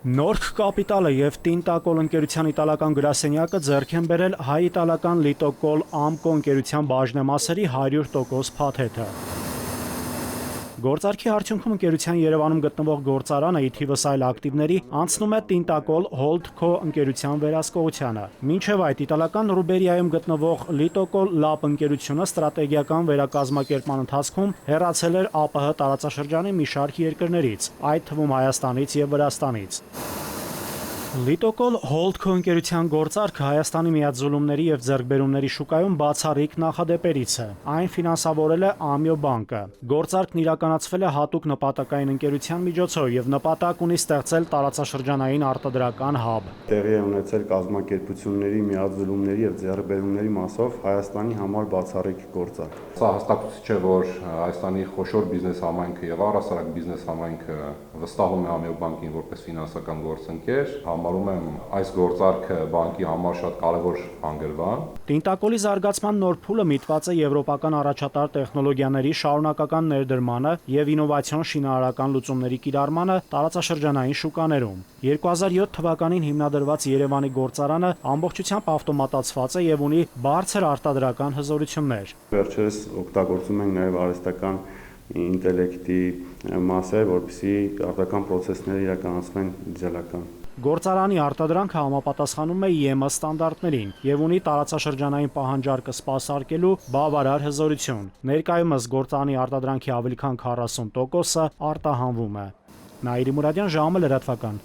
Նորք կապիտալը և Տինտակոլ ընկերության իտալական գրասենյակը ձեռք են բերել հայ-իտալական Լիտոկոլ Ամկո ընկերության բաժնեմասերի 100% փաթեթը։ Գործարքի արդյունքում ընկերության Երևանում գտնվող գործարանը ի թիվս այլ ակտիվների անցնում է Տինտակոլ Holdco ընկերության վերահսկողությանը։ Մինչև այդ իտալական Ռուբերիայում գտնվող Լիտոկոլ Լաբ ընկերությունը ստրատեգիական վերակազմակերպման ընթացքում հեռացել էր ԱՊՀ տարածաշրջանի մի շարք երկրներից, այդ թվում Հայաստանից և Վրաստանից։ Լիտոկոլ Holdco ընկերության գործարքը Հայաստանի միաձուլումների և ձեռքբերումների շուկայում բացառիկ նախադեպերից է։ Այն ֆինանսավորել է Ամիո բանկը։ Գործարքն իրականացվել է հատուկ նպատակային ընկերության միջոցով և նպատակ ունի ստեղծել տարածաշրջանային արտադրական հաբ։ Տեղի է ունեցել կազմակերպությունների, միաձուլումների և ձեռքբերումների մասով Հայաստանի համար բացառիկ գործարք։ Սա հստակություն չէ, որ Հայաստանի խոշոր բիզնես համայնքը և առհասարակ բիզնես համայնքը վստահում է Ամիո բանկին որպես ֆինանսական գործընկեր։ Համարում եմ այս գործարքը բանկի համար շատ կարևոր հանգրվան։ Տինտակոլի զարգացման նոր փուլը միտված է եվրոպական առաջատար տեխնոլոգիաների շարունակական ներդրմանը և ինովացիոն շինարարական լուծումների կիրառմանը տարածաշրջանային շուկաներում։ 2007 թվականին հիմնադրված Երևանի գործարանը ամբողջությամբ ավտոմատացված է և ունի բարձր արտադրական հզորություններ։ Վերջերս օգտագործում ենք նաև արհեստական ինտելեկտի մասեր, որպեսզի արտադրական պրոցեսները իրականացվեն դիզելական։ Գործարանի արտադրանքը համապատասխանում է ԵՄ ստանդարտներին և ունի տարածաշրջանային պահանջարկը սպասարկելու բավարար հզորություն։ Ներկայումս գործարանի արտադրանքի ավելի քան 40%-ը արտահանվում է։ Նաիրի Մուրադյան, ժամը լրատվական։